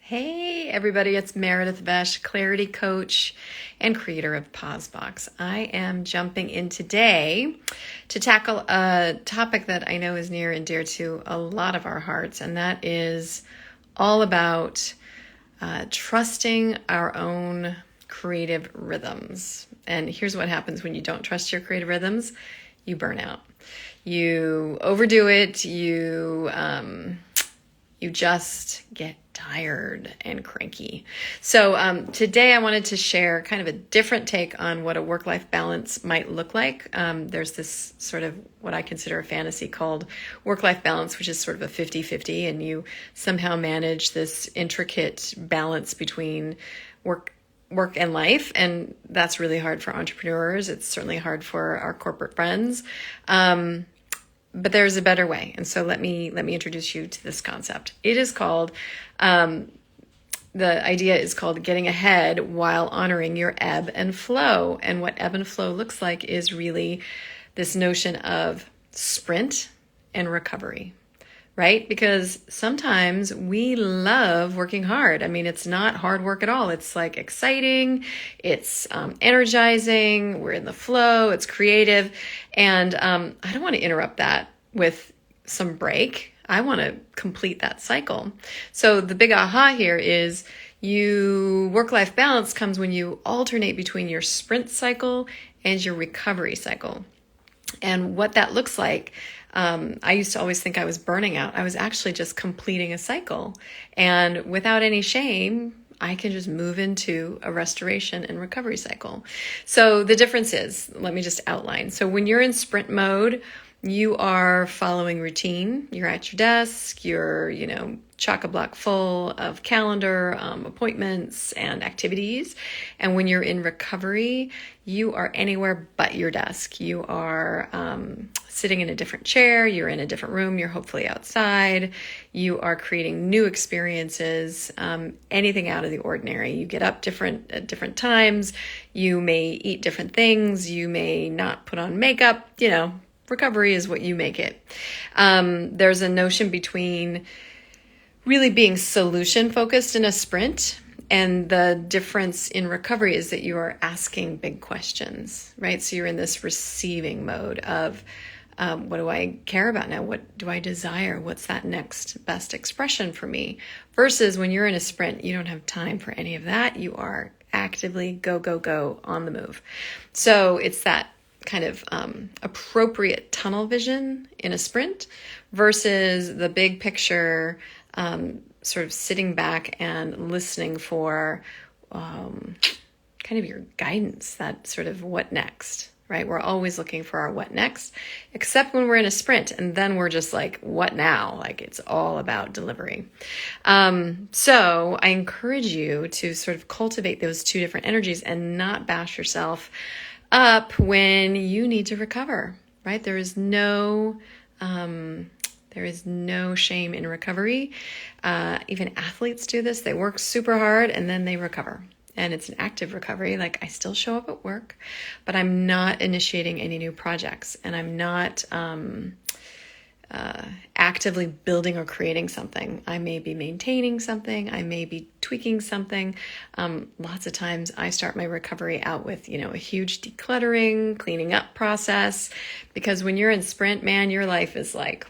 Hey everybody, it's Meredith Vesh, clarity coach and creator of PauseBox. I am jumping in today to tackle a topic that I know is near and dear to a lot of our hearts, and that is all about trusting our own creative rhythms. And here's what happens when you don't trust your creative rhythms: you burn out. You overdo it. You just get tired and cranky. So today I wanted to share kind of a different take on what a work-life balance might look like. There's this sort of what I consider a fantasy called work-life balance, which is sort of a 50-50, and you somehow manage this intricate balance between work and life. And that's really hard for entrepreneurs. It's certainly hard for our corporate friends. But there's a better way. And so let me introduce you to this concept. It is called, the idea is called getting ahead while honoring your ebb and flow. And what ebb and flow looks like is really this notion of sprint and recovery, right? Because sometimes we love working hard. I mean, it's not hard work at all. It's like exciting. It's energizing. We're in the flow. It's creative. And I don't want to interrupt that with some break. I want to complete that cycle. So the big aha here is work-life balance comes when you alternate between your sprint cycle and your recovery cycle. And what that looks like, I used to always think I was burning out. I was actually just completing a cycle. And without any shame, I can just move into a restoration and recovery cycle. So the difference is, let me just outline. So when you're in sprint mode, you are following routine. You're at your desk. You're, chock-a-block full of calendar, appointments and activities. And when you're in recovery, you are anywhere but your desk. You are sitting in a different chair. You're in a different room. You're hopefully outside. You are creating new experiences, anything out of the ordinary. You get up at different times. You may eat different things. You may not put on makeup. Recovery is what you make it. There's a notion between really being solution focused in a sprint, and the difference in recovery is that you are asking big questions, right? So you're in this receiving mode of what do I care about now? What do I desire? What's that next best expression for me? Versus when you're in a sprint, you don't have time for any of that. You are actively go, go, go on the move. So it's that kind of appropriate tunnel vision in a sprint versus the big picture, sort of sitting back and listening for kind of your guidance, that sort of what next, right? We're always looking for our what next, except when we're in a sprint, and then we're just like, what now? Like it's all about delivery. So I encourage you to sort of cultivate those two different energies and not bash yourself up when you need to recover, right? There is no shame in recovery. Even athletes do this. They work super hard and then they recover. And it's an active recovery. Like I still show up at work, but I'm not initiating any new projects, and I'm not actively building or creating something. I may be maintaining something. I may be tweaking something. Lots of times I start my recovery out with, a huge decluttering, cleaning up process, because when you're in sprint, man, your life is like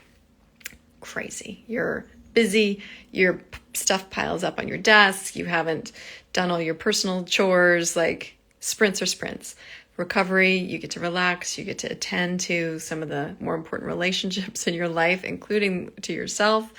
crazy. You're busy. Your stuff piles up on your desk. You haven't done all your personal chores. Like sprints are sprints. Recovery, you get to relax, you get to attend to some of the more important relationships in your life, including to yourself.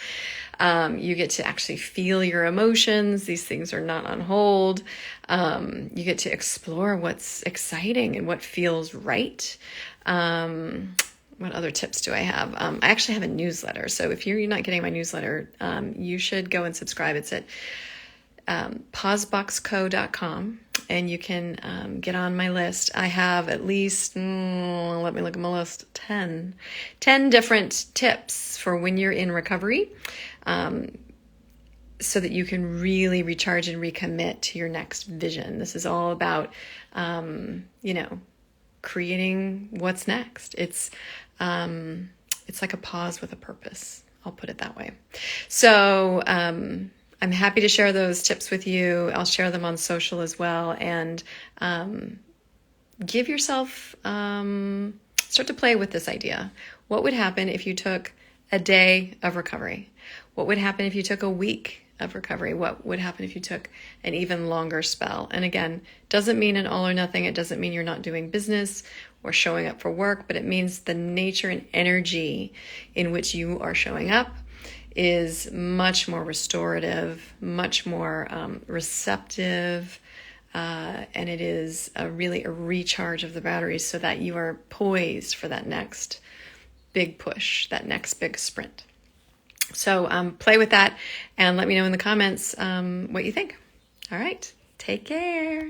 You get to actually feel your emotions. These things are not on hold. You get to explore what's exciting and what feels right. What other tips do I have? I actually have a newsletter. So if you're not getting my newsletter, you should go and subscribe. It's at pauseboxco.com. And you can get on my list. I have at least, let me look at my list, 10 different tips for when you're in recovery, so that you can really recharge and recommit to your next vision. This is all about, creating what's next. It's like a pause with a purpose. I'll put it that way. So I'm happy to share those tips with you. I'll share them on social as well. And give yourself, start to play with this idea. What would happen if you took a day of recovery? What would happen if you took a week of recovery? What would happen if you took an even longer spell? And again, doesn't mean an all or nothing. It doesn't mean you're not doing business or showing up for work, but it means the nature and energy in which you are showing up is much more restorative, much more receptive, and it is really a recharge of the batteries so that you are poised for that next big push, that next big sprint. So play with that and let me know in the comments what you think. All right, take care.